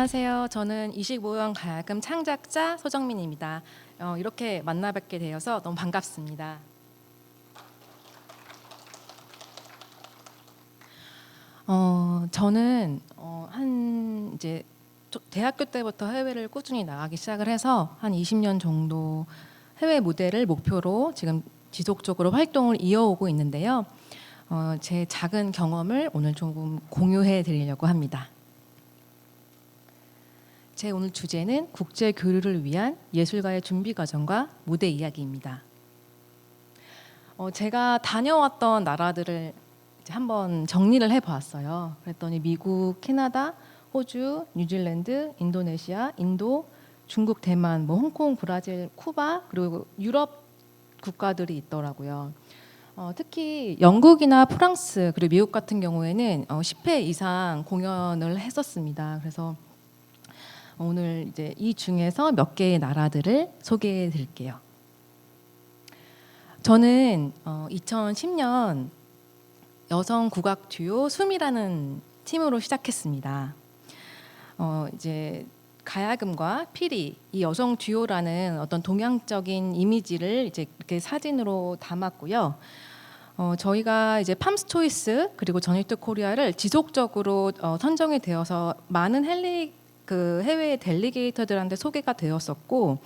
안녕하세요. 저는 25형 가야금 창작자 소정민입니다. 이렇게 만나 뵙게 되어서 너무 반갑습니다. 저는 한 이제 대학교 때부터 해외를 꾸준히 나가기 시작을 해서 한 20년 정도 해외 무대를 목표로 지금 지속적으로 활동을 이어오고 있는데요. 제 작은 경험을 오늘 조금 공유해 드리려고 합니다. 제 오늘 주제는 국제 교류를 위한 예술가의 준비 과정과 무대 이야기입니다. 제가 다녀왔던 나라들을 이제 한번 정리를 해보았어요. 그랬더니 미국, 캐나다, 호주, 뉴질랜드, 인도네시아, 인도, 중국, 대만, 홍콩, 브라질, 쿠바 그리고 유럽 국가들이 있더라고요. 특히 영국이나 프랑스 그리고 미국 같은 경우에는 10회 이상 공연을 했었습니다. 그래서 오늘 이제 이 중에서 몇 개의 나라들을 소개해 드릴게요. 저는 2010년 여성 국악 듀오 숨이라는 팀으로 시작했습니다. 이제 가야금과 피리 이 여성 듀오라는 어떤 동양적인 이미지를 이제 이렇게 사진으로 담았고요. 저희가 이제 팜스 초이스 그리고 전히트 코리아를 지속적으로 선정이 되어서 많은 해외 델리게이터들한테 소개가 되었었고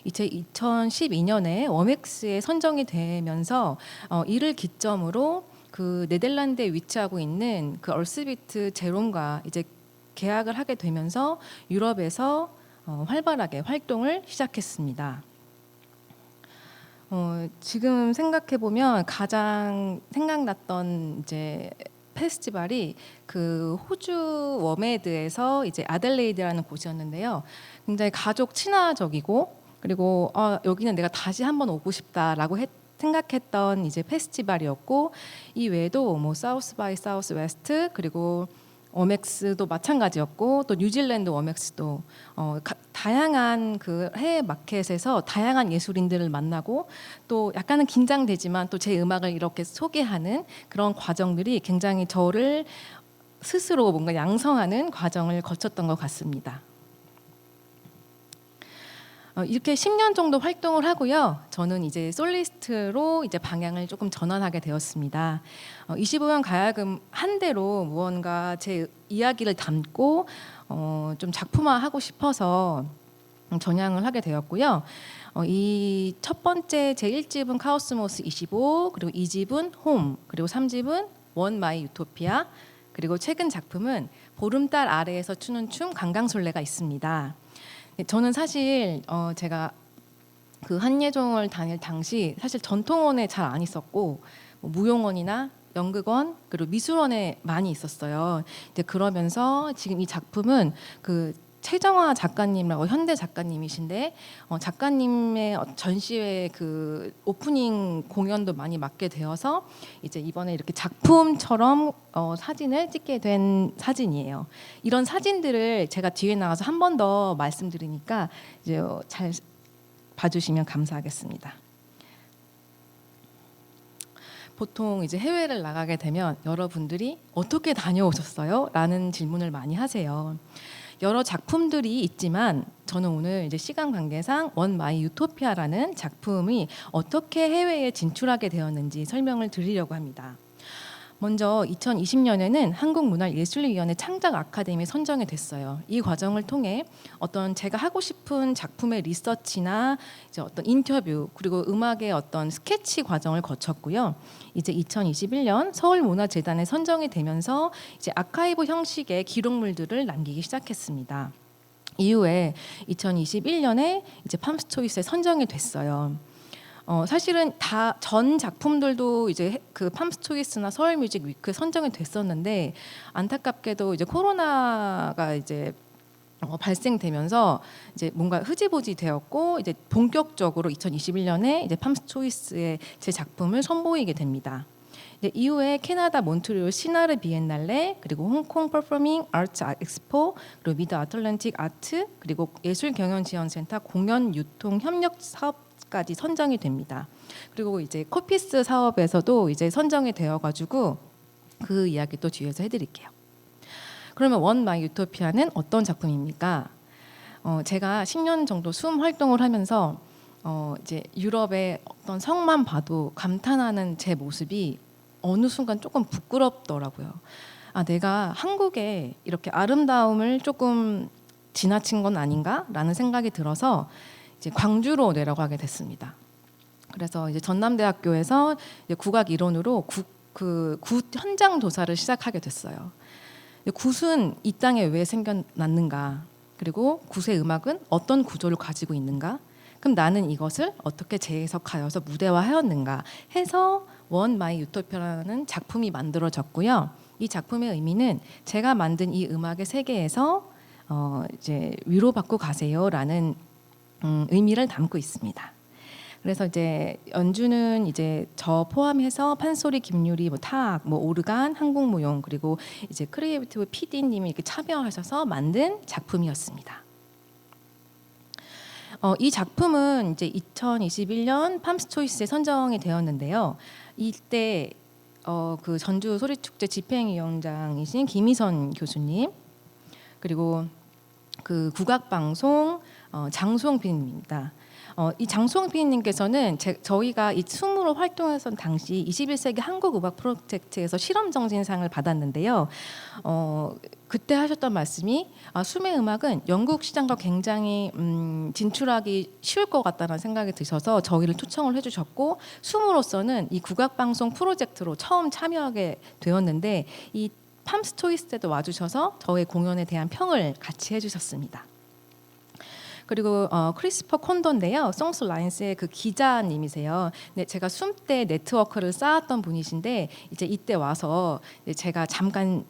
이제 2012년에 워맥스에 선정이 되면서 이를 기점으로 그 네덜란드에 위치하고 있는 그 얼스비트 제롬과 이제 계약을 하게 되면서 유럽에서 활발하게 활동을 시작했습니다. 지금 생각해 보면 가장 생각났던 이제 페스티벌이 그 호주 워메드에서 이제 아델레이드라는 곳이었는데요. 굉장히 가족 친화적이고 그리고 여기는 내가 다시 한번 오고 싶다라고 생각했던 이제 페스티벌이었고 이 외에도 뭐 사우스 바이 사우스 웨스트 그리고 워맥스도 마찬가지였고 또 뉴질랜드 워맥스도 다양한 그 해외 마켓에서 다양한 예술인들을 만나고 또 약간은 긴장되지만 또 제 음악을 이렇게 소개하는 그런 과정들이 굉장히 저를 스스로 뭔가 양성하는 과정을 거쳤던 것 같습니다. 이렇게 10년 정도 활동을 하고요. 저는 이제 솔리스트로 이제 방향을 조금 전환하게 되었습니다. 25형 가야금 한 대로 무언가 제 이야기를 담고 좀 작품화하고 싶어서 전향을 하게 되었고요. 이 첫 번째 제 1집은 카오스모스 25 그리고 2집은 홈 그리고 3집은 원 마이 유토피아 그리고 최근 작품은 보름달 아래에서 추는 춤 강강솔레가 있습니다. 저는 사실 제가 그 한예종을 다닐 당시 사실 전통원에 잘 안 있었고 무용원이나 연극원 그리고 미술원에 많이 있었어요. 이제 그러면서 지금 이 작품은 그 최정화 작가님이라고 현대 작가님이신데 작가님의 전시회 그 오프닝 공연도 많이 맡게 되어서 이제 이번에 이렇게 작품처럼 사진을 찍게 된 사진이에요. 이런 사진들을 제가 뒤에 나가서 한 번 더 말씀드리니까 이제 잘 봐주시면 감사하겠습니다. 보통 이제 해외를 나가게 되면 여러분들이 어떻게 다녀오셨어요? 라는 질문을 많이 하세요. 여러 작품들이 있지만 저는 오늘 이제 시간 관계상 원 마이 유토피아라는 작품이 어떻게 해외에 진출하게 되었는지 설명을 드리려고 합니다. 먼저 2020년에는 한국문화예술위원회 창작 아카데미 선정이 됐어요. 이 과정을 통해 어떤 제가 하고 싶은 작품의 리서치나 이제 어떤 인터뷰 그리고 음악의 어떤 스케치 과정을 거쳤고요. 이제 2021년 서울문화재단에 선정이 되면서 이제 아카이브 형식의 기록물들을 남기기 시작했습니다. 이후에 2021년에 이제 팜스 초이스에 선정이 됐어요. 사실은 다 전 작품들도 이제 그 팜스 초이스나 서울 뮤직 위크에 선정이 됐었는데 안타깝게도 이제 코로나가 이제 발생되면서 이제 뭔가 흐지부지 되었고 이제 본격적으로 2021년에 이제 팜스 초이스에 제 작품을 선보이게 됩니다. 이후에 캐나다 몬트리올 시나르 비엔날레 그리고 홍콩 퍼포밍 아트 엑스포 그리고 미드 아틀란틱 아트 그리고 예술경연지원센터 공연 유통 협력 사업까지 선정이 됩니다. 그리고 이제 코피스 사업에서도 이제 선정이 되어가지고 그 이야기 또 뒤에서 해드릴게요. 그러면 원 마이 유토피아는 어떤 작품입니까? 제가 10년 정도 수음 활동을 하면서 이제 유럽의 어떤 성만 봐도 감탄하는 제 모습이 어느 순간 조금 부끄럽더라고요. 아, 내가 한국에 이렇게 아름다움을 조금 지나친 건 아닌가라는 생각이 들어서 이제 광주로 내려가게 됐습니다. 그래서 이제 전남대학교에서 이제 국악 이론으로 굿 현장 조사를 시작하게 됐어요. 굿은 이 땅에 왜 생겨났는가? 그리고 굿의 음악은 어떤 구조를 가지고 있는가? 그럼 나는 이것을 어떻게 재해석하여서 무대화하였는가? 해서 원 마이 유토피아라는 작품이 만들어졌고요. 이 작품의 의미는 제가 만든 이 음악의 세계에서 이제 위로받고 가세요라는 의미를 담고 있습니다. 그래서 이제 연주는 이제 저 포함해서 판소리, 김유리, 타악, 오르간, 한국무용 그리고 이제 크리에이티브 PD님이 이렇게 참여하셔서 만든 작품이었습니다. 이 작품은 이제 2021년 팜스 초이스에 선정이 되었는데요. 이때 그 전주 소리축제 집행위원장이신 김희선 교수님 그리고 그 국악방송 장수홍 PD님입니다. 이 장수홍 PD님께서는 저희가 이 춤으로 활동했던 당시 21세기 한국음악 프로젝트에서 실험정신상을 받았는데요. 그때 하셨던 말씀이 숨의 음악은 영국 시장과 굉장히 진출하기 쉬울 것 같다는 생각이 드셔서 저희를 초청을 해주셨고 숨으로서는 이 국악방송 프로젝트로 처음 참여하게 되었는데 이 팜스 초이스 때도 와주셔서 저의 공연에 대한 평을 같이 해주셨습니다. 그리고 크리스퍼 콘도인데요. 송스 라인스의 그 기자님이세요. 네, 제가 숨 때 네트워크를 쌓았던 분이신데 이제 이때 와서 제가 잠깐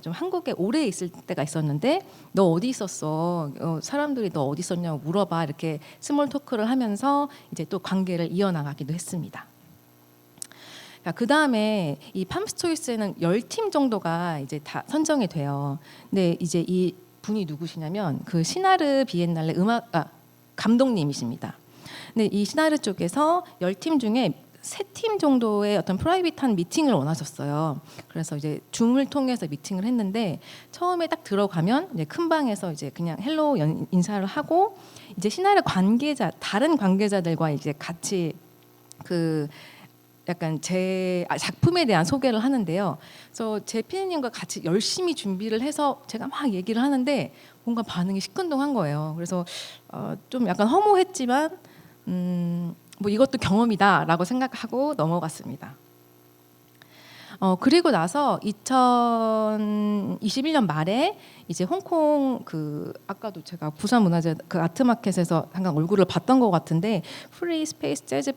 좀 한국에 오래 있을 때가 있었는데 너 어디 있었어? 사람들이 너 어디 있었냐고 물어봐 이렇게 스몰 토크를 하면서 이제 또 관계를 이어나가기도 했습니다. 그 다음에 이 팜스 초이스에는 10팀 정도가 이제 다 선정이 돼요. 근데 이제 이 분이 누구시냐면 그 시나르 비엔날레 감독님이십니다. 근데 이 시나르 쪽에서 10팀 중에 3팀 정도의 어떤 프라이빗한 미팅을 원하셨어요. 그래서 이제 줌을 통해서 미팅을 했는데 처음에 딱 들어가면 이제 큰 방에서 이제 그냥 헬로 인사를 하고 이제 시나르 다른 관계자들과 이제 같이 그 약간 제 작품에 대한 소개를 하는데요. 그래서 제 피디님과 같이 열심히 준비를 해서 제가 막 얘기를 하는데 뭔가 반응이 시큰둥한 거예요. 그래서 좀 약간 허무했지만 이것도 경험이다라고 생각하고 넘어갔습니다. 그리고 나서 2021년 말에 이제 홍콩 아까도 제가 부산문화재 그 아트마켓에서 잠깐 얼굴을 봤던 것 같은데 프리 스페이스 재즈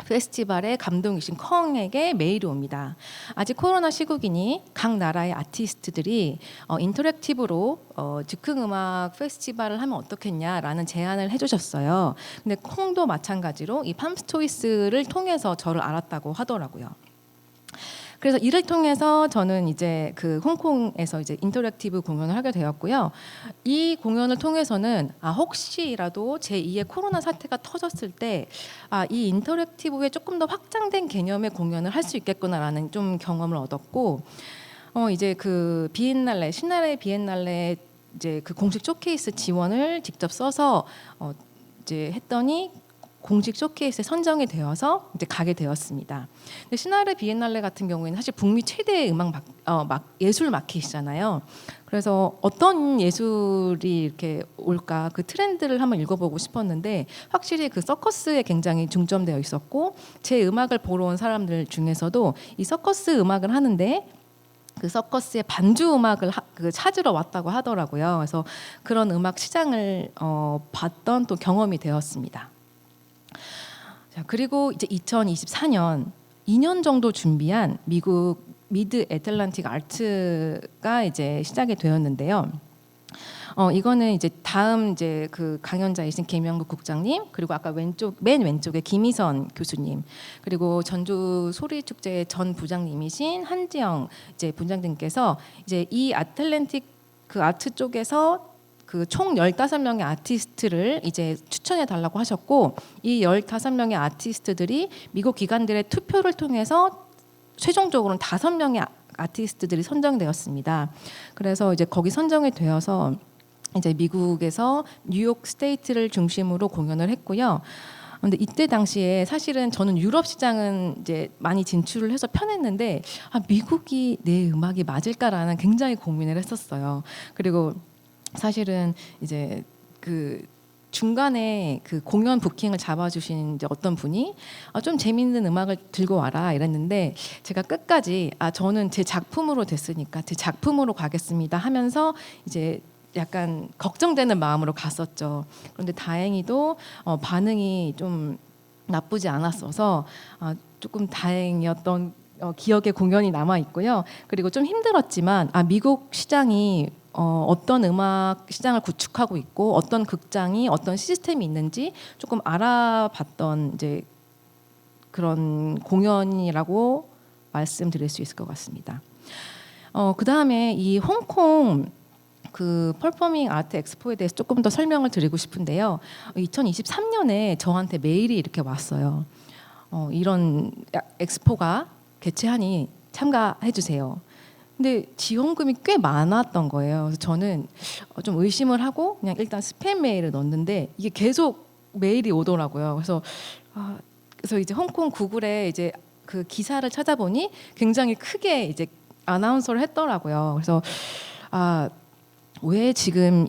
페스티벌의 감독이신 컹에게 메일이 옵니다. 아직 코로나 시국이니 각 나라의 아티스트들이 인터랙티브로 즉흥음악 페스티벌을 하면 어떻겠냐라는 제안을 해주셨어요. 근데 콩도 마찬가지로 이 팜스 초이스를 통해서 저를 알았다고 하더라고요. 그래서 이를 통해서 저는 이제 그 홍콩에서 이제 인터랙티브 공연을 하게 되었고요. 이 공연을 통해서는 혹시라도 제2의 코로나 사태가 터졌을 때 이 인터랙티브에 조금 더 확장된 개념의 공연을 할 수 있겠구나라는 좀 경험을 얻었고 이제 그 비엔날레 시나레 비엔날레 이제 그 공식 쇼케이스 지원을 직접 써서 이제 했더니 공식 쇼케이스에 선정이 되어서 이제 가게 되었습니다. 근데 시나르 비엔날레 같은 경우에는 사실 북미 최대의 예술 마켓이잖아요. 그래서 어떤 예술이 이렇게 올까 그 트렌드를 한번 읽어보고 싶었는데 확실히 그 서커스에 굉장히 중점되어 있었고 제 음악을 보러 온 사람들 중에서도 이 서커스 음악을 하는데 그 서커스의 반주 음악을 찾으러 왔다고 하더라고요. 그래서 그런 음악 시장을 봤던 또 경험이 되었습니다. 자, 그리고 이제 2024년 2년 정도 준비한 미국 미드 애틀란틱 아트가 이제 시작이 되었는데요. 이거는 이제 다음 이제 그 강연자이신 김영국 국장님 그리고 아까 맨 왼쪽에 김희선 교수님 그리고 전주 소리축제 전 부장님이신 한지영 이제 분장님께서 이제 이 애틀랜틱 그 아트 쪽에서 그 총 15명의 아티스트를 이제 추천해 달라고 하셨고 이 15명의 아티스트들이 미국 기관들의 투표를 통해서 최종적으로는 5명의 아티스트들이 선정되었습니다. 그래서 이제 거기 선정이 되어서 이제 미국에서 뉴욕 스테이트를 중심으로 공연을 했고요. 근데 이때 당시에 사실은 저는 유럽 시장은 이제 많이 진출을 해서 편했는데 미국이 내 음악이 맞을까라는 굉장히 고민을 했었어요. 그리고 사실은 이제 그 중간에 그 공연 부킹을 잡아주신 이제 어떤 분이 좀 재밌는 음악을 들고 와라 이랬는데 제가 끝까지 저는 제 작품으로 됐으니까 제 작품으로 가겠습니다 하면서 이제 약간 걱정되는 마음으로 갔었죠. 그런데 다행히도 반응이 좀 나쁘지 않았어서 조금 다행이었던 기억의 공연이 남아 있고요. 그리고 좀 힘들었지만 미국 시장이 어떤 음악 시장을 구축하고 있고 어떤 극장이 어떤 시스템이 있는지 조금 알아봤던 이제 그런 공연이라고 말씀드릴 수 있을 것 같습니다. 그 다음에 이 홍콩 그 퍼포밍 아트 엑스포에 대해서 조금 더 설명을 드리고 싶은데요. 2023년에 저한테 메일이 이렇게 왔어요. 이런 엑스포가 개최하니 참가해 주세요. 근데 지원금이 꽤 많았던 거예요. 그래서 저는 좀 의심을 하고 그냥 일단 스팸 메일을 넣었는데 이게 계속 메일이 오더라고요. 그래서 이제 홍콩 구글에 이제 그 기사를 찾아보니 굉장히 크게 이제 아나운서를 했더라고요. 그래서 왜 지금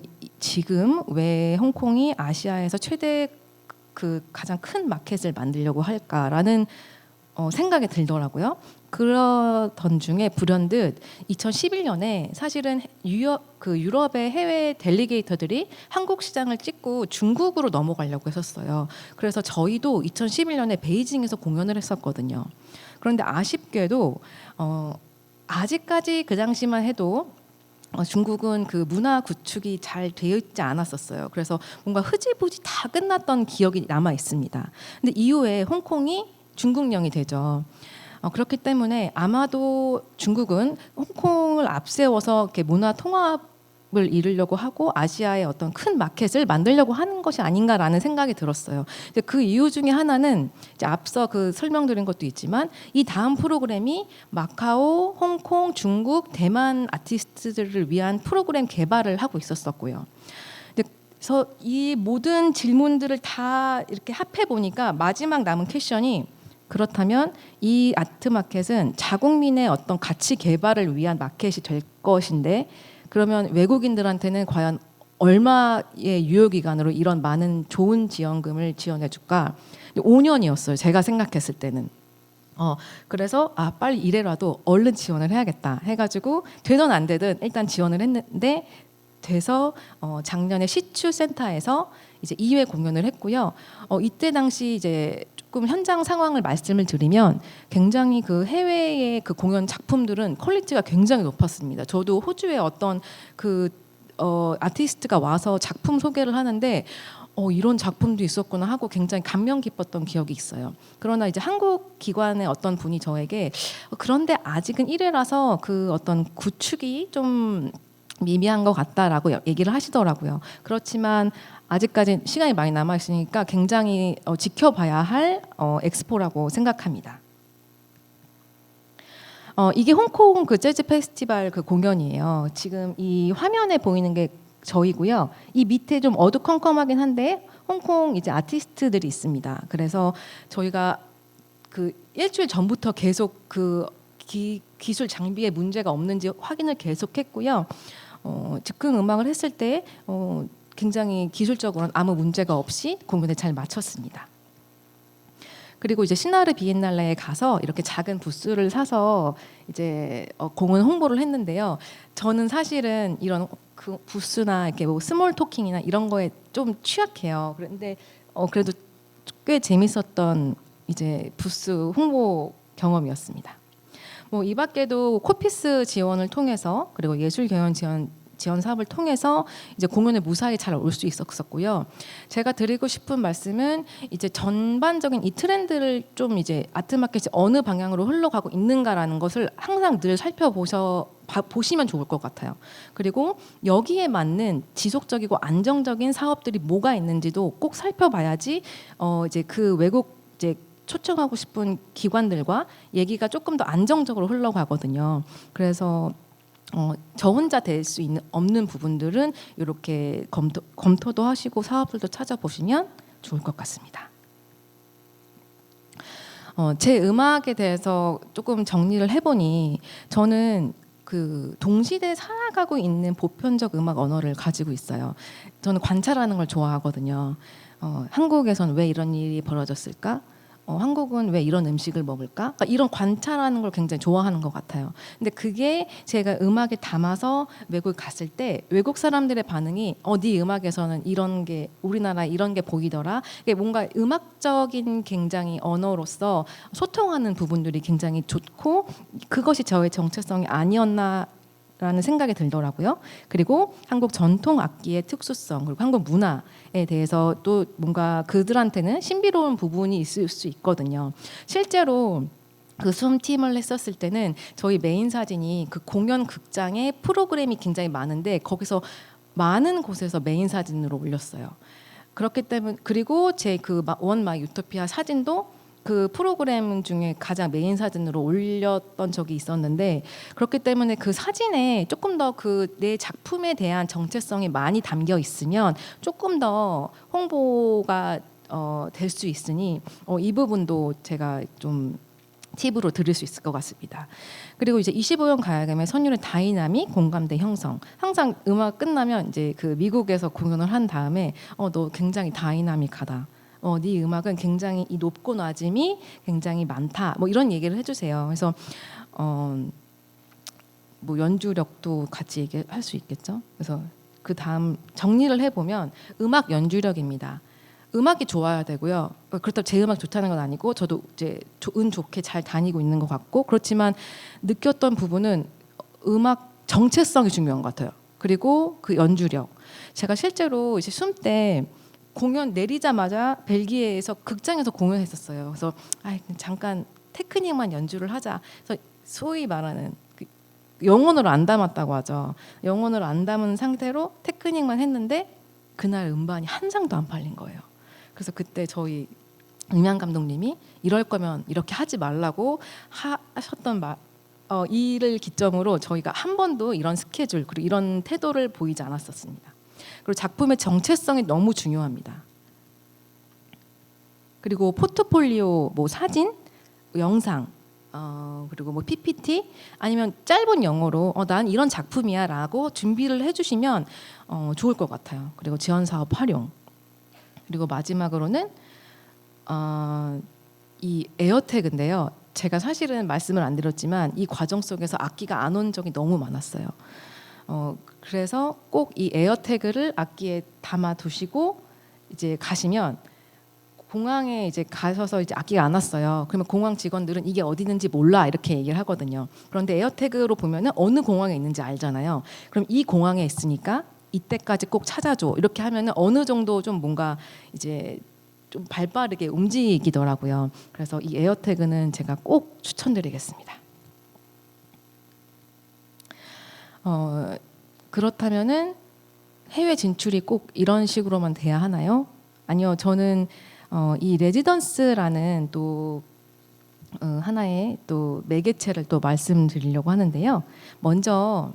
왜 홍콩이 아시아에서 최대 그 가장 큰 마켓을 만들려고 할까라는 생각이 들더라고요. 그러던 중에 불현듯 2011년에 사실은 유럽의 해외 델리게이터들이 한국 시장을 찍고 중국으로 넘어가려고 했었어요. 그래서 저희도 2011년에 베이징에서 공연을 했었거든요. 그런데 아쉽게도 아직까지 그 당시만 해도 중국은 그 문화 구축이 잘 되어 있지 않았었어요. 그래서 뭔가 흐지부지 다 끝났던 기억이 남아 있습니다. 근데 이후에 홍콩이 중국령이 되죠. 그렇기 때문에 아마도 중국은 홍콩을 앞세워서 이렇게 문화 통합을 이루려고 하고 아시아의 어떤 큰 마켓을 만들려고 하는 것이 아닌가라는 생각이 들었어요. 그 이유 중에 하나는 이제 앞서 그 설명드린 것도 있지만 이 다음 프로그램이 마카오, 홍콩, 중국, 대만 아티스트들을 위한 프로그램 개발을 하고 있었었고요. 그래서 이 모든 질문들을 다 이렇게 합해 보니까 마지막 남은 퀘션이 그렇다면 이 아트 마켓은 자국민의 어떤 가치 개발을 위한 마켓이 될 것인데 그러면 외국인들한테는 과연 얼마의 유효 기간으로 이런 많은 좋은 지원금을 지원해 줄까? 5년이었어요. 제가 생각했을 때는. 그래서 빨리 이래라도 얼른 지원을 해야겠다 해가지고 되든 안 되든 일단 지원을 했는데 돼서 작년에 시추 센터에서 이제 2회 공연을 했고요. 이때 당시 이제 조금 현장 상황을 말씀을 드리면 굉장히 그 해외의 그 공연 작품들은 퀄리티가 굉장히 높았습니다. 저도 호주의 어떤 그 아티스트가 와서 작품 소개를 하는데 이런 작품도 있었구나 하고 굉장히 감명 깊었던 기억이 있어요. 그러나 이제 한국 기관의 어떤 분이 저에게 그런데 아직은 1회라서 그 어떤 구축이 좀 미미한 것 같다라고 얘기를 하시더라고요. 그렇지만 아직까지 시간이 많이 남아 있으니까 굉장히 지켜봐야 할 엑스포라고 생각합니다. 이게 홍콩 그 재즈 페스티벌 그 공연이에요. 지금 이 화면에 보이는 게 저희고요. 이 밑에 좀 어두컴컴하긴 한데 홍콩 이제 아티스트들이 있습니다. 그래서 저희가 그 일주일 전부터 계속 그 기술 장비에 문제가 없는지 확인을 계속했고요. 즉흥 음악을 했을 때 굉장히 기술적으로는 아무 문제가 없이 공연을 잘 마쳤습니다. 그리고 이제 시나르 비엔날레에 가서 이렇게 작은 부스를 사서 이제 공연 홍보를 했는데요. 저는 사실은 이런 그 부스나 이렇게 뭐 스몰 토킹이나 이런 거에 좀 취약해요. 그런데 그래도 꽤 재밌었던 이제 부스 홍보 경험이었습니다. 뭐 이 밖에도 코피스 지원을 통해서 그리고 예술 경연 지원 사업을 통해서 이제 공연에 무사히 잘 올 수 있었고요. 제가 드리고 싶은 말씀은 이제 전반적인 이 트렌드를 좀 이제 아트마켓이 어느 방향으로 흘러가고 있는가라는 것을 항상 늘 보시면 좋을 것 같아요. 그리고 여기에 맞는 지속적이고 안정적인 사업들이 뭐가 있는지도 꼭 살펴봐야지 이제 그 외국 이제 초청하고 싶은 기관들과 얘기가 조금 더 안정적으로 흘러가거든요. 그래서 저 혼자 될 수 없는 부분들은 이렇게 검토도 하시고 사업들도 찾아보시면 좋을 것 같습니다. 제 음악에 대해서 조금 정리를 해보니 저는 그 동시대에 살아가고 있는 보편적 음악 언어를 가지고 있어요. 저는 관찰하는 걸 좋아하거든요. 한국에선 왜 이런 일이 벌어졌을까? 한국은 왜 이런 음식을 먹을까? 그러니까 이런 관찰하는 걸 굉장히 좋아하는 것 같아요. 근데 그게 제가 음악에 담아서 외국에 갔을 때 외국 사람들의 반응이 네 음악에서는 이런 게 우리나라 이런 게 보이더라. 이게 뭔가 음악적인 굉장히 언어로서 소통하는 부분들이 굉장히 좋고 그것이 저의 정체성이 아니었나 라는 생각이 들더라고요. 그리고 한국 전통 악기의 특수성 그리고 한국 문화에 대해서 또 뭔가 그들한테는 신비로운 부분이 있을 수 있거든요. 실제로 그 숨팀을 했었을 때는 저희 메인 사진이 그 공연 극장에 프로그램이 굉장히 많은데 거기서 많은 곳에서 메인 사진으로 올렸어요. 그렇기 때문에 그리고 제 그 원 마이 유토피아 사진도 그 프로그램 중에 가장 메인 사진으로 올렸던 적이 있었는데 그렇기 때문에 그 사진에 조금 더 그 내 작품에 대한 정체성이 많이 담겨 있으면 조금 더 홍보가 될 수 있으니 이 부분도 제가 좀 팁으로 드릴 수 있을 것 같습니다. 그리고 이제 25년 가야금의 선율의 다이나믹, 공감대 형성. 항상 음악 끝나면 이제 그 미국에서 공연을 한 다음에 너 굉장히 다이나믹하다. 네 음악은 굉장히 이 높고 낮음이 굉장히 많다. 뭐 이런 얘기를 해주세요. 그래서 뭐 연주력도 같이 얘기할 수 있겠죠. 그래서 그 다음 정리를 해보면 음악 연주력입니다. 음악이 좋아야 되고요. 그렇다고 제 음악 좋다는 건 아니고 저도 이제 운 좋게 잘 다니고 있는 것 같고 그렇지만 느꼈던 부분은 음악 정체성이 중요한 것 같아요. 그리고 그 연주력. 제가 실제로 이제 숨 때 공연 내리자마자 벨기에에서 극장에서 공연했었어요. 그래서 잠깐 테크닉만 연주를 하자. 그래서 소위 말하는 영혼으로 안 담았다고 하죠. 영혼으로 안 담은 상태로 테크닉만 했는데 그날 음반이 한 장도 안 팔린 거예요. 그래서 그때 저희 음향 감독님이 이럴 거면 이렇게 하지 말라고 하셨던 이를 기점으로 저희가 한 번도 이런 스케줄 그리고 이런 태도를 보이지 않았었습니다. 그리고 작품의 정체성이 너무 중요합니다. 그리고 포트폴리오 뭐 사진, 영상 그리고 뭐 PPT 아니면 짧은 영어로 난 이런 작품이야라고 준비를 해주시면 좋을 것 같아요. 그리고 지원 사업 활용. 그리고 마지막으로는 이 에어태그인데요. 제가 사실은 말씀을 안 드렸지만 이 과정 속에서 악기가 안 온 적이 너무 많았어요. 그래서 꼭 이 에어태그를 악기에 담아 두시고 이제 가시면 공항에 이제 가셔서 이제 악기가 안 왔어요. 그러면 공항 직원들은 이게 어디 있는지 몰라 이렇게 얘기를 하거든요. 그런데 에어태그로 보면은 어느 공항에 있는지 알잖아요. 그럼 이 공항에 있으니까 이때까지 꼭 찾아줘 이렇게 하면은 어느 정도 좀 뭔가 이제 좀 발빠르게 움직이더라고요. 그래서 이 에어태그는 제가 꼭 추천드리겠습니다. 그렇다면은 해외 진출이 꼭 이런 식으로만 돼야 하나요? 아니요, 저는 이 레지던스라는 또 하나의 또 매개체를 또 말씀드리려고 하는데요. 먼저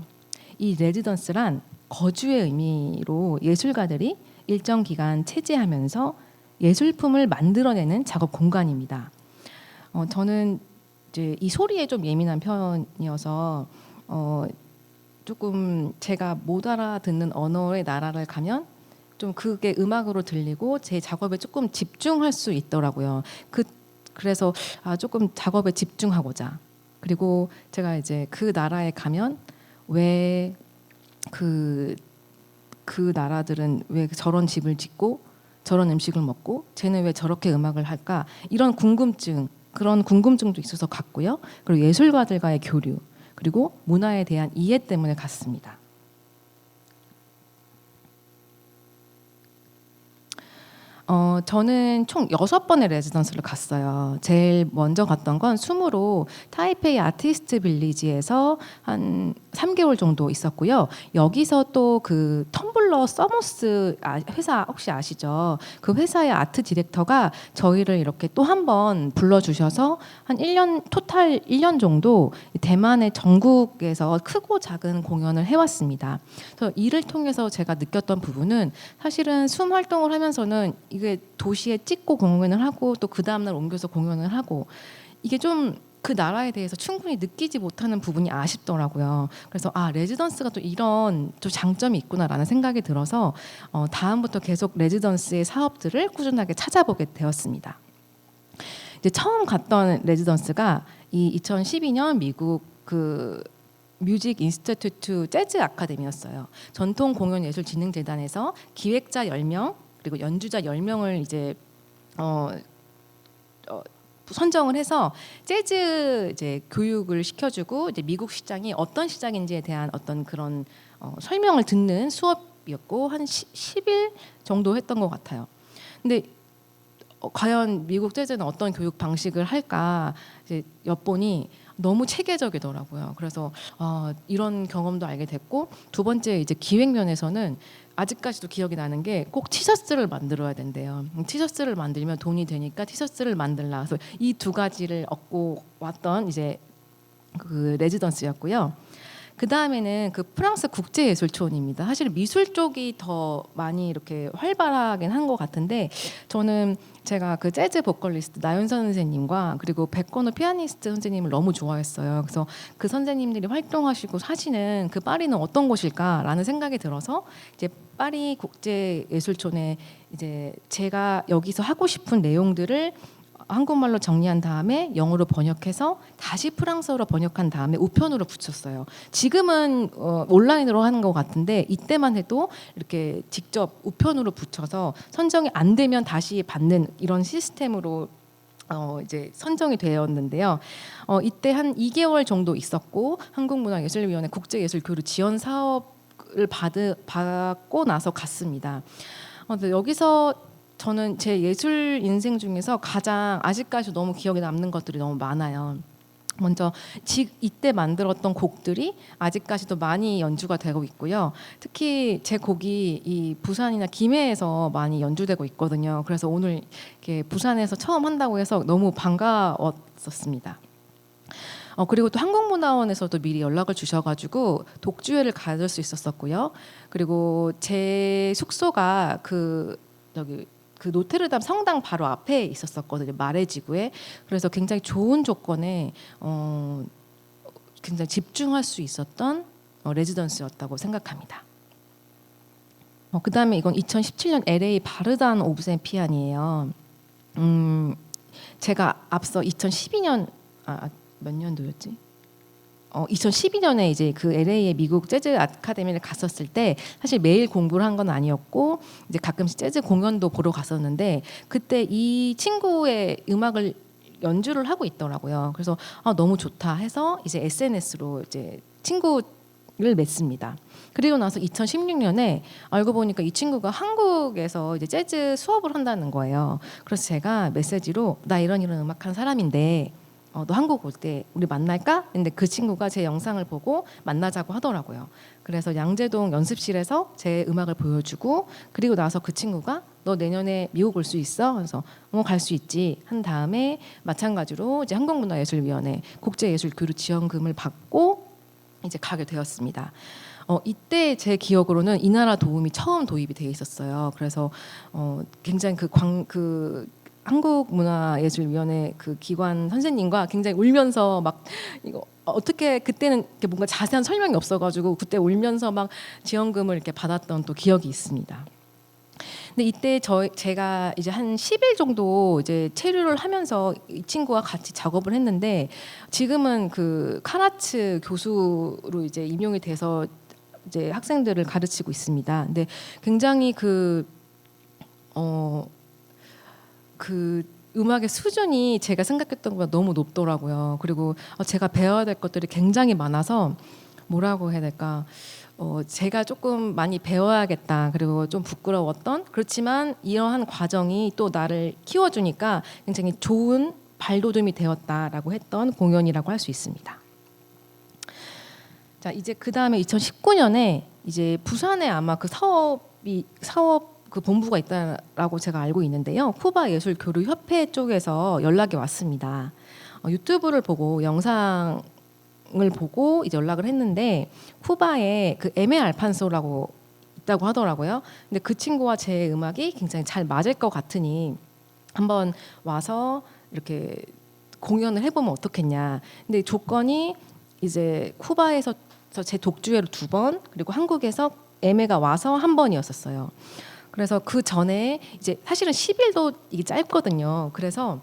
이 레지던스란 거주의 의미로 예술가들이 일정 기간 체제하면서 예술품을 만들어내는 작업 공간입니다. 저는 이제 이 소리에 좀 예민한 편이어서 조금 제가 못 알아듣는 언어의 나라를 가면 좀 그게 음악으로 들리고 제 작업에 조금 집중할 수 있더라고요. 그래서 조금 작업에 집중하고자. 그리고 제가 이제 그 나라에 가면 왜 그 나라들은 왜 저런 집을 짓고 저런 음식을 먹고 쟤는 왜 저렇게 음악을 할까? 이런 궁금증, 그런 궁금증도 있어서 갔고요. 그리고 예술가들과의 교류, 그리고 문화에 대한 이해 때문에 갔습니다. 저는 총 6번의 레지던스를 갔어요. 제일 먼저 갔던 건 숨으로 타이페이 아티스트 빌리지에서 한 3개월 정도 있었고요. 여기서 또 그 텀블러 서머스 회사 혹시 아시죠? 그 회사의 아트 디렉터가 저희를 이렇게 또 한 번 불러주셔서 한 1년, 토탈 1년 정도 대만의 전국에서 크고 작은 공연을 해왔습니다. 그래서 이를 통해서 제가 느꼈던 부분은 사실은 숨 활동을 하면서는 이게 도시에 찍고 공연을 하고 또 그 다음날 옮겨서 공연을 하고 이게 좀 그 나라에 대해서 충분히 느끼지 못하는 부분이 아쉽더라고요. 그래서 레지던스가 또 이런 또 장점이 있구나라는 생각이 들어서 다음부터 계속 레지던스의 사업들을 꾸준하게 찾아보게 되었습니다. 이제 처음 갔던 레지던스가 이 2012년 미국 그 뮤직 인스티튜트 재즈 아카데미였어요. 전통 공연 예술 진흥 재단에서 기획자 10명 그리고 연주자 10명을 이제 선정을 해서 재즈 이제 교육을 시켜주고 이제 미국 시장이 어떤 시장인지에 대한 어떤 그런 설명을 듣는 수업이었고 한 10일 정도 했던 것 같아요. 근데 과연 미국 재즈는 어떤 교육 방식을 할까 이제 엿보니 너무 체계적이더라고요. 그래서 이런 경험도 알게 됐고 두 번째 이제 기획면에서는 아직까지도 기억이 나는 게 꼭 티셔츠를 만들어야 된대요. 티셔츠를 만들면 돈이 되니까 티셔츠를 만들라. 그래서 이 두 가지를 얻고 왔던 이제 그 레지던스였고요. 그 다음에는 그 프랑스 국제예술촌입니다. 사실 미술 쪽이 더 많이 이렇게 활발하긴 한 것 같은데 저는 제가 그 재즈 보컬리스트 나윤선 선생님과 그리고 백건호 피아니스트 선생님을 너무 좋아했어요. 그래서 그 선생님들이 활동하시고 사시는 그 파리는 어떤 곳일까라는 생각이 들어서 이제 파리 국제예술촌에 이제 제가 여기서 하고 싶은 내용들을 한국말로 정리한 다음에 영어로 번역해서 다시 프랑스어로 번역한 다음에 우편으로 붙였어요. 지금은 온라인으로 하는 것 같은데 이때만 해도 이렇게 직접 우편으로 붙여서 선정이 안 되면 다시 받는 이런 시스템으로 이제 선정이 되었는데요. 이때 한 2개월 정도 있었고 한국문화예술위원회 국제예술교류 지원 사업을 받고 나서 갔습니다. 근데 여기서 저는 제 예술 인생 중에서 가장 아직까지 너무 기억에 남는 것들이 너무 많아요. 먼저 이때 만들었던 곡들이 아직까지도 많이 연주가 되고 있고요. 특히 제 곡이 이 부산이나 김해에서 많이 연주되고 있거든요. 그래서 오늘 이렇게 부산에서 처음 한다고 해서 너무 반가웠었습니다. 그리고 또 한국문화원에서도 미리 연락을 주셔가지고 독주회를 가질 수 있었었고요. 그리고 제 숙소가 그 노테르담 성당 바로 앞에 있었었거든요. 마레지구에. 그래서 굉장히 좋은 조건에 굉장히 집중할 수 있었던 레지던스였다고 생각합니다. 그 다음에 이건 2017년 LA 바르단 오브센 피안이에요. 제가 앞서 2012년 몇 년도였지? 2012년에 이제 그 LA의 미국 재즈 아카데미를 갔었을 때 사실 매일 공부를 한 건 아니었고 이제 가끔씩 재즈 공연도 보러 갔었는데 그때 이 친구의 음악을 연주를 하고 있더라고요. 그래서 너무 좋다 해서 이제 SNS로 이제 친구를 맺습니다. 그리고 나서 2016년에 알고 보니까 이 친구가 한국에서 이제 재즈 수업을 한다는 거예요. 그래서 제가 메시지로 나 이런 음악한 사람인데 너 한국 올 때 우리 만날까? 근데 그 친구가 제 영상을 보고 만나자고 하더라고요. 그래서 양재동 연습실에서 제 음악을 보여주고 그리고 나서 그 친구가 너 내년에 미국 올 수 있어? 그래서 갈 수 있지. 한 다음에 마찬가지로 이제 한국문화예술위원회 국제예술교류 지원금을 받고 이제 가게 되었습니다. 이때 제 기억으로는 이 나라 도움이 처음 도입이 돼 있었어요. 그래서 굉장히 그 한국문화예술위원회 그 기관 선생님과 굉장히 울면서 막 이거 어떻게 그때는 이렇게 뭔가 자세한 설명이 없어가지고 그때 울면서 막 지원금을 이렇게 받았던 또 기억이 있습니다. 근데 이때 제가 이제 한 10일 정도 이제 체류를 하면서 이 친구와 같이 작업을 했는데 지금은 그 카라츠 교수로 이제 임용이 돼서 이제 학생들을 가르치고 있습니다. 근데 굉장히 그 음악의 수준이 제가 생각했던 것보다 너무 높더라고요. 그리고 제가 배워야 될 것들이 굉장히 많아서 뭐라고 해야 될까? 제가 조금 많이 배워야겠다. 그리고 좀 부끄러웠던 그렇지만 이러한 과정이 또 나를 키워주니까 굉장히 좋은 발돋움이 되었다라고 했던 공연이라고 할 수 있습니다. 자, 이제 그 다음에 2019년에 이제 부산에 아마 그 사업 그 본부가 있다라고 제가 알고 있는데요. 쿠바 예술 교류 협회 쪽에서 연락이 왔습니다. 유튜브를 보고 영상을 보고 이제 연락을 했는데 쿠바에 그 에메 알판소라고 있다고 하더라고요. 근데 그 친구와 제 음악이 굉장히 잘 맞을 것 같으니 한번 와서 이렇게 공연을 해보면 어떻겠냐. 근데 조건이 이제 쿠바에서 제 독주회로 2번 그리고 한국에서 에메가 와서 1번이었었어요. 그래서 그 전에 이제 사실은 10일도 이게 짧거든요. 그래서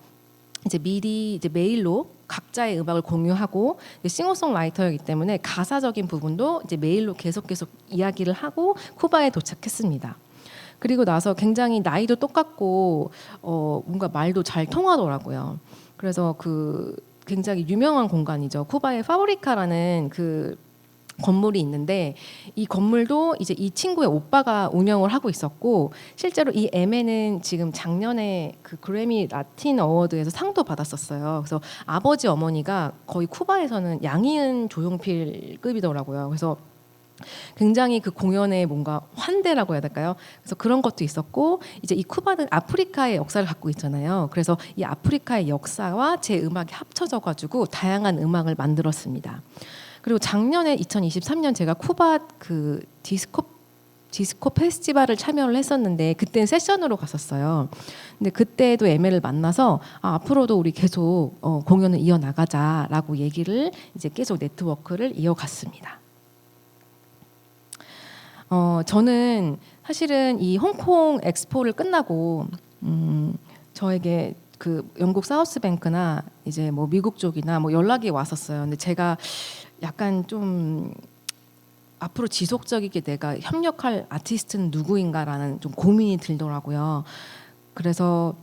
이제 미리 이제 메일로 각자의 음악을 공유하고 싱어송라이터이기 때문에 가사적인 부분도 이제 메일로 계속 이야기를 하고 쿠바에 도착했습니다. 그리고 나서 굉장히 나이도 똑같고 뭔가 말도 잘 통하더라고요. 그래서 그 굉장히 유명한 공간이죠. 쿠바의 파브리카라는 그 건물이 있는데 이 건물도 이제 이 친구의 오빠가 운영을 하고 있었고 실제로 이 에메는 지금 작년에 그 그래미 라틴 어워드에서 상도 받았었어요. 그래서 아버지 어머니가 거의 쿠바에서는 양희은 조용필급이더라고요. 그래서 굉장히 그 공연에 뭔가 환대라고 해야 될까요? 그래서 그런 것도 있었고 이제 이 쿠바는 아프리카의 역사를 갖고 있잖아요. 그래서 이 아프리카의 역사와 제 음악이 합쳐져 가지고 다양한 음악을 만들었습니다. 그리고 작년에 2023년 제가 쿠바 그 디스코 페스티벌을 참여를 했었는데 그때는 세션으로 갔었어요. 근데 그때도 에메를 만나서 앞으로도 우리 계속 공연을 이어나가자라고 얘기를 이제 계속 네트워크를 이어갔습니다. 저는 사실은 이 홍콩 엑스포를 끝나고 저에게 그 영국 사우스뱅크나 이제 뭐 미국 쪽이나 뭐 연락이 왔었어요. 근데 제가 약간 좀 앞으로 지속적이게 내가 협력할 아티스트는 누구인가라는 좀 고민이 들더라고요. 그래서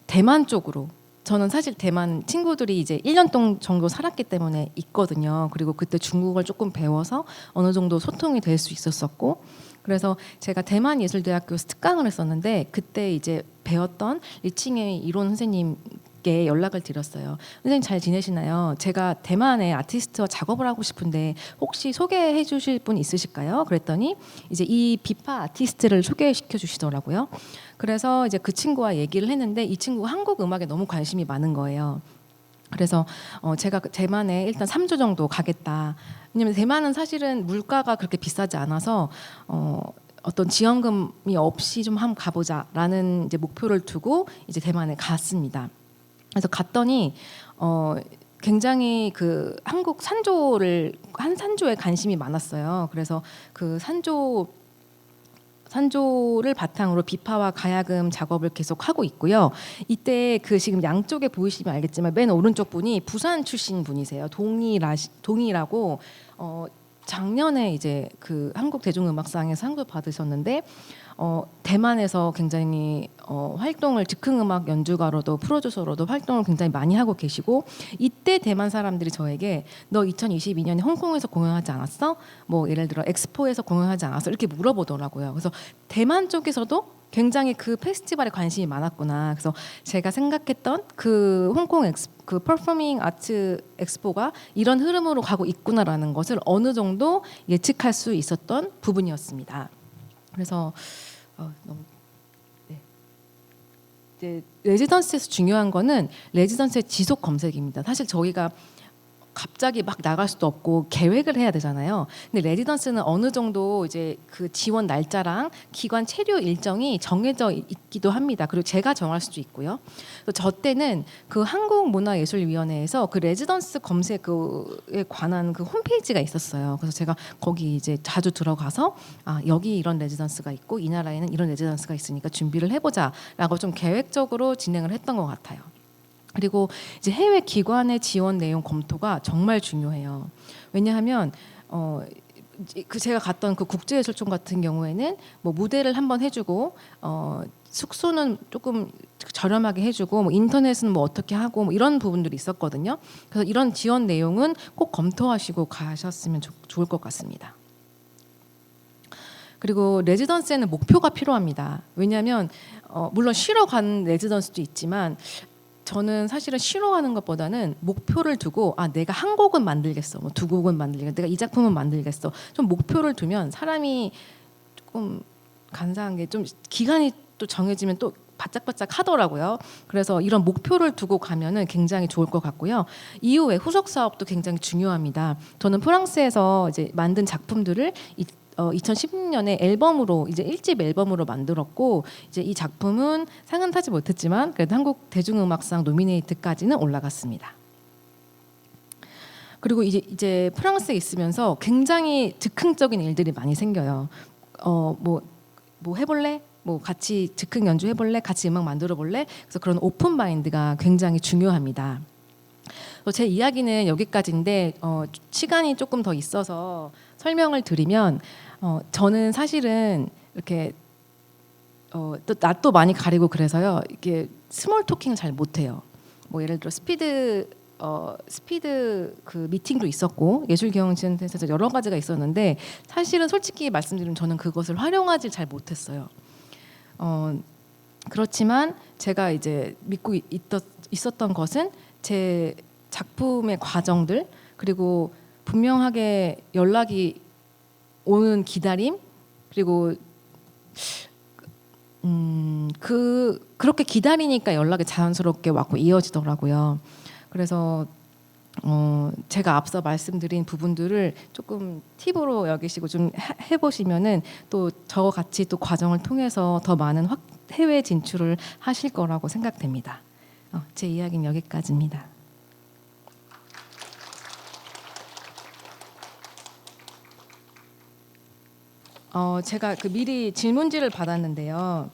대만 쪽으로 저는 사실 대만 친구들이 이제 1년 정도 살았기 때문에 있거든요. 그리고 그때 중국어를 조금 배워서 어느 정도 소통이 될 수 있었었고 그래서 제가 대만예술대학교에서 특강을 했었는데 그때 이제 배웠던 리칭의 이론 선생님께 연락을 드렸어요. 선생님 잘 지내시나요? 제가 대만의 아티스트와 작업을 하고 싶은데 혹시 소개해 주실 분 있으실까요? 그랬더니 이제 이 비파 아티스트를 소개시켜 주시더라고요. 그래서 이제 그 친구와 얘기를 했는데 이 친구가 한국 음악에 너무 관심이 많은 거예요. 그래서 제가 대만에 일단 3주 정도 가겠다. 왜냐면 대만은 사실은 물가가 그렇게 비싸지 않아서 어떤 지원금이 없이 좀 한번 가보자라는 이제 목표를 두고 이제 대만에 갔습니다. 그래서 갔더니 굉장히 그 한국 산조에 관심이 많았어요. 그래서 그 산조를 바탕으로 비파와 가야금 작업을 계속 하고 있고요. 이때 그 지금 양쪽에 보이시면 알겠지만 맨 오른쪽 분이 부산 출신 분이세요. 동이라고 작년에 이제 그 한국 대중음악상에서 상도 받으셨는데 대만에서 굉장히 활동을 즉흥음악 연주가로도 프로듀서로도 활동을 굉장히 많이 하고 계시고 이때 대만 사람들이 저에게 너 2022년에 홍콩에서 공연하지 않았어? 뭐 예를 들어 엑스포에서 공연하지 않았어? 이렇게 물어보더라고요. 그래서 대만 쪽에서도 굉장히 그 페스티벌에 관심이 많았구나. 그래서 제가 생각했던 그 홍콩 그 퍼포밍 아트 엑스포가 이런 흐름으로 가고 있구나라는 것을 어느 정도 예측할 수 있었던 부분이었습니다. 그래서 너무 이제 레지던스에서 중요한 거는 레지던스의 지속 검색입니다. 사실 저희가 갑자기 막 나갈 수도 없고 계획을 해야 되잖아요. 근데 레지던스는 어느 정도 이제 그 지원 날짜랑 기관 체류 일정이 정해져 있기도 합니다. 그리고 제가 정할 수도 있고요. 저 때는 그 한국문화예술위원회에서 그 레지던스 검색에 관한 그 홈페이지가 있었어요. 그래서 제가 거기 이제 자주 들어가서 여기 이런 레지던스가 있고 이 나라에는 이런 레지던스가 있으니까 준비를 해보자라고 좀 계획적으로 진행을 했던 것 같아요. 그리고 이제 해외 기관의 지원 내용 검토가 정말 중요해요. 왜냐하면 그 제가 갔던 그 국제예술촌 같은 경우에는 뭐 무대를 한번 해주고 숙소는 조금 저렴하게 해주고 뭐 인터넷은 뭐 어떻게 하고 뭐 이런 부분들이 있었거든요. 그래서 이런 지원 내용은 꼭 검토하시고 가셨으면 좋을 것 같습니다. 그리고 레지던스에는 목표가 필요합니다. 왜냐하면 물론 쉬러 간 레지던스도 있지만 저는 사실은 쉬러 가는 것보다는 목표를 두고 내가 한 곡은 만들겠어, 뭐 두 곡은 만들겠어, 내가 이 작품은 만들겠어. 좀 목표를 두면 사람이 조금 간사한 게 좀 기간이 또 정해지면 또 바짝바짝 하더라고요. 그래서 이런 목표를 두고 가면은 굉장히 좋을 것 같고요. 이후에 후속 사업도 굉장히 중요합니다. 저는 프랑스에서 이제 만든 작품들을 2016년에 앨범으로 이제 1집 앨범으로 만들었고 이제 이 작품은 상은 타지 못했지만 그래도 한국 대중음악상 노미네이트까지는 올라갔습니다. 그리고 이제 프랑스에 있으면서 굉장히 즉흥적인 일들이 많이 생겨요. 뭐 해볼래? 뭐 같이 즉흥 연주 해볼래? 같이 음악 만들어 볼래? 그래서 그런 오픈 마인드가 굉장히 중요합니다. 제 이야기는 여기까지인데 시간이 조금 더 있어서 설명을 드리면 저는 사실은 이렇게 또 낯도 많이 가리고 그래서요. 이게 스몰 토킹을 잘 못해요. 뭐 예를 들어 스피드 그 미팅도 있었고 예술경영진흥센터에서 여러 가지가 있었는데 사실은 솔직히 말씀드리면 저는 그것을 활용하지 잘 못했어요. 그렇지만 제가 이제 믿고 있었던 것은 제 작품의 과정들 그리고 분명하게 연락이 오는 기다림 그리고 그렇게 기다리니까 연락이 자연스럽게 왔고 이어지더라고요. 그래서 제가 앞서 말씀드린 부분들을 조금 팁으로 여기시고 좀 해보시면은 또 저와 같이 또 과정을 통해서 더 많은 해외 진출을 하실 거라고 생각됩니다. 제 이야기는 여기까지입니다. 제가 그 미리 질문지를 받았는데요.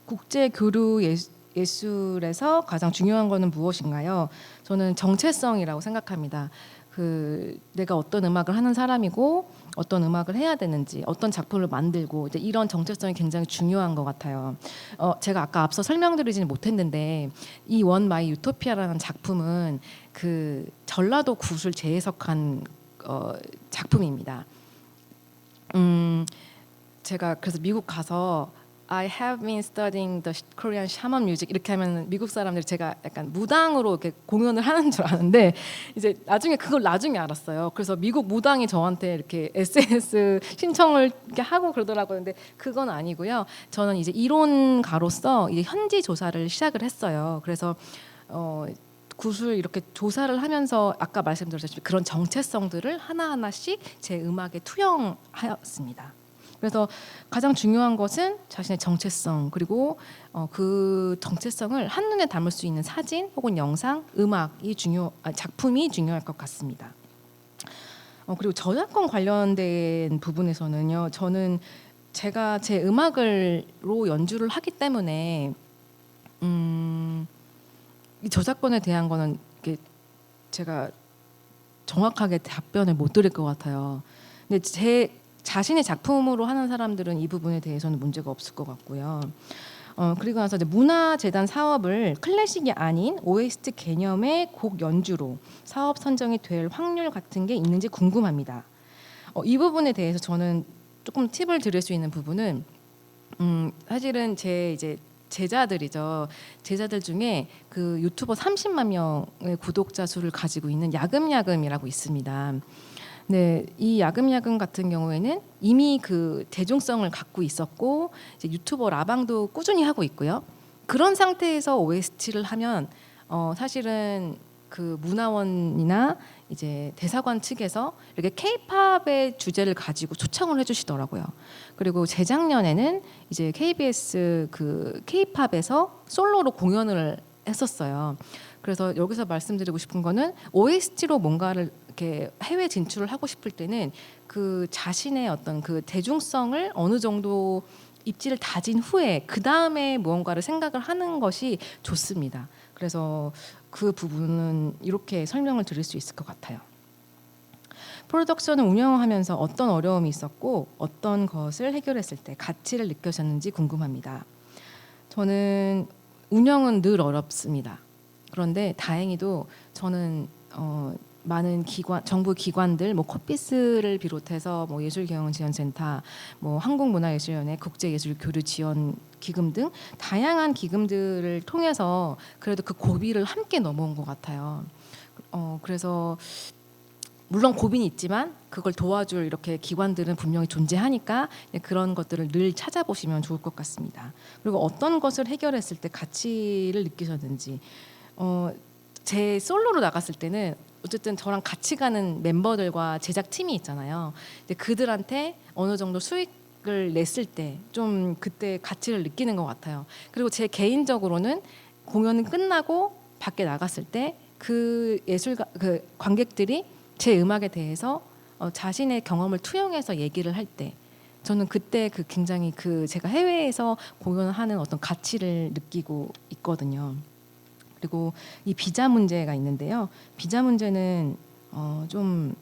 국제 교류 예술에서 가장 중요한 것은 무엇인가요? 저는 정체성이라고 생각합니다. 내가 어떤 음악을 하는 사람이고 어떤 음악을 해야 되는지 어떤 작품을 만들고 이제 이런 정체성이 굉장히 중요한 것 같아요. 제가 아까 앞서 설명드리지는 못했는데 이 원 마이 유토피아라는 작품은 그 전라도 굿을 재해석한 작품입니다. 제가 그래서 미국 가서 I have been studying the Korean shaman music 이렇게 하면 미국 사람들이 제가 약간 무당으로 이렇게 공연을 하는 줄 아는데 이제 그걸 나중에 알았어요. 그래서 미국 무당이 저한테 이렇게 SNS 신청을 이렇게 하고 그러더라고요. 근데 그건 아니고요. 저는 이제 이론가로서 이제 현지 조사를 시작을 했어요. 그래서 굿을 이렇게 조사를 하면서 아까 말씀드렸다시피 그런 정체성들을 하나하나씩 제 음악에 투영하였습니다. 그래서 가장 중요한 것은 자신의 정체성 그리고 그 정체성을 한눈에 담을 수 있는 사진 혹은 영상, 작품이 중요할 것 같습니다. 그리고 저작권 관련된 부분에서는요. 저는 제가 제 음악으로 연주를 하기 때문에 이 저작권에 대한 거는 제가 정확하게 답변을 못 드릴 것 같아요. 근데 제 자신의 작품으로 하는 사람들은 이 부분에 대해서는 문제가 없을 것 같고요. 그리고 나서 이제 문화재단 사업을 클래식이 아닌 OST 개념의 곡 연주로 사업 선정이 될 확률 같은 게 있는지 궁금합니다. 이 부분에 대해서 저는 조금 팁을 드릴 수 있는 부분은 사실은 제 이제 제자들이죠. 제자들 중에 그 유튜버 30만 명의 구독자 수를 가지고 있는 야금야금이라고 있습니다. 네, 이 야금야금 같은 경우에는 이미 그 대중성을 갖고 있었고 이제 유튜버 라방도 꾸준히 하고 있고요. 그런 상태에서 OST를 하면 사실은 그 문화원이나 이제 대사관 측에서 이렇게 K-팝의 주제를 가지고 초청을 해주시더라고요. 그리고 재작년에는 이제 KBS 그 K-팝에서 솔로로 공연을 했었어요. 그래서 여기서 말씀드리고 싶은 거는 OST로 뭔가를 이렇게 해외 진출을 하고 싶을 때는 그 자신의 어떤 그 대중성을 어느 정도 입지를 다진 후에 그 다음에 무언가를 생각을 하는 것이 좋습니다. 그래서 그 부분은 이렇게 설명을 드릴 수 있을 것 같아요. 프로덕션을 운영하면서 어떤 어려움이 있었고 어떤 것을 해결했을 때 가치를 느끼셨는지 궁금합니다. 저는 운영은 늘 어렵습니다. 그런데 다행히도 저는 많은 정부 기관들, 뭐 코피스를 비롯해서 뭐 예술경영지원센터, 뭐 한국문화예술위원회, 국제예술교류지원 기금 등 다양한 기금들을 통해서 그래도 그 고비를 함께 넘어온 것 같아요. 그래서 물론 고민이 있지만 그걸 도와줄 이렇게 기관들은 분명히 존재하니까 그런 것들을 늘 찾아보시면 좋을 것 같습니다. 그리고 어떤 것을 해결했을 때 가치를 느끼셨는지, 제 솔로로 나갔을 때는 어쨌든 저랑 같이 가는 멤버들과 제작팀이 있잖아요. 근데 그들한테 어느 정도 수익을 냈을 때 좀 그때 가치를 느끼는 것 같아요. 그리고 제 개인적으로는 공연이 끝나고 밖에 나갔을 때 그 그 관객들이 제 음악에 대해서 자신의 경험을 투영해서 얘기를 할 때 저는 그때 굉장히 제가 해외에서 공연하는 어떤 가치를 느끼고 있거든요. 그리고 이 비자 문제가 있는데요. 비자 문제는 좀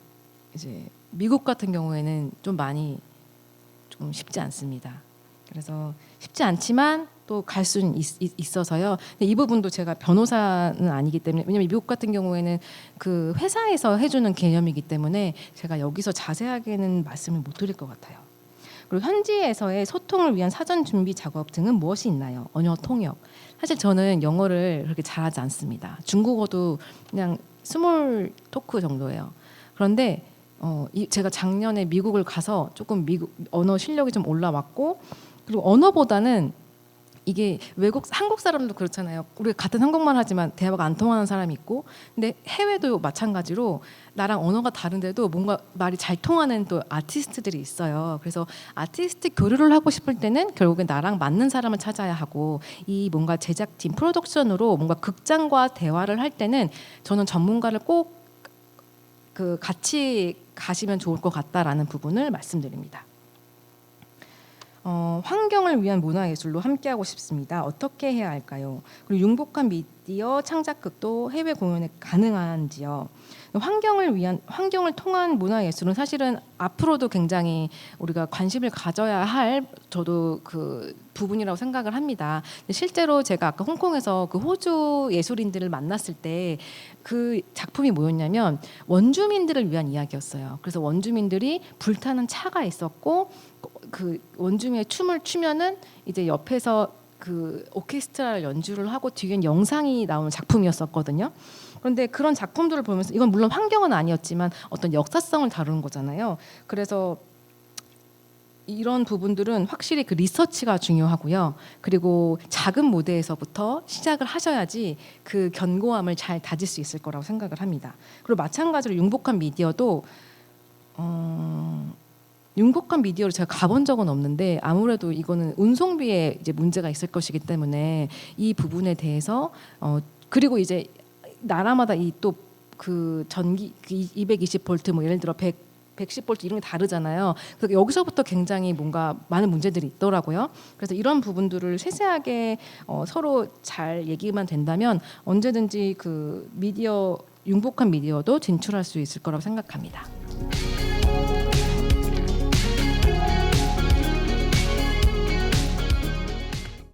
이제 미국 같은 경우에는 좀 많이 좀 쉽지 않습니다. 그래서 쉽지 않지만 또 갈 수는 있어서요. 근데 이 부분도 제가 변호사는 아니기 때문에, 왜냐면 미국 같은 경우에는 그 회사에서 해주는 개념이기 때문에 제가 여기서 자세하게는 말씀을 못 드릴 것 같아요. 그리고 현지에서의 소통을 위한 사전 준비 작업 등은 무엇이 있나요? 언어 통역. 사실 저는 영어를 그렇게 잘하지 않습니다. 중국어도 그냥 스몰 토크 정도예요. 그런데 제가 작년에 미국을 가서 조금 미국 언어 실력이 좀 올라왔고, 그리고 언어보다는 이게 한국 사람도 그렇잖아요. 우리 같은 한국말 하지만 대화가 안 통하는 사람이 있고, 근데 해외도 마찬가지로 나랑 언어가 다른데도 뭔가 말이 잘 통하는 또 아티스트들이 있어요. 그래서 아티스트 교류를 하고 싶을 때는 결국엔 나랑 맞는 사람을 찾아야 하고, 이 뭔가 제작팀 프로덕션으로 뭔가 극장과 대화를 할 때는 저는 전문가를 꼭 같이 가시면 좋을 것 같다라는 부분을 말씀드립니다. 환경을 위한 문화예술로 함께하고 싶습니다. 어떻게 해야 할까요? 그리고 융복한 미디어 창작극도 해외 공연에 가능한지요? 환경을 통한 문화예술은 사실은 앞으로도 굉장히 우리가 관심을 가져야 할 저도 그 부분이라고 생각을 합니다. 실제로 제가 아까 홍콩에서 그 호주 예술인들을 만났을 때 그 작품이 뭐였냐면 원주민들을 위한 이야기였어요. 그래서 원주민들이 불타는 차가 있었고, 그 원주민의 춤을 추면은 이제 옆에서 그 오케스트라를 연주를 하고 뒤엔 영상이 나오는 작품이었었거든요. 그런데 그런 작품들을 보면서, 이건 물론 환경은 아니었지만 어떤 역사성을 다루는 거잖아요. 그래서 이런 부분들은 확실히 그 리서치가 중요하고요. 그리고 작은 무대에서부터 시작을 하셔야지 그 견고함을 잘 다질 수 있을 거라고 생각을 합니다. 그리고 마찬가지로 융복한 미디어도 융복한 미디어를 제가 가본 적은 없는데, 아무래도 이거는 운송비에 이제 문제가 있을 것이기 때문에 이 부분에 대해서 그리고 이제 나라마다 이 또 그 전기 220V 뭐 예를 들어 110V 이런 게 다르잖아요. 그래서 여기서부터 굉장히 뭔가 많은 문제들이 있더라고요. 그래서 이런 부분들을 세세하게 서로 잘 얘기만 된다면 언제든지 그 융복한 미디어도 진출할 수 있을 거라고 생각합니다.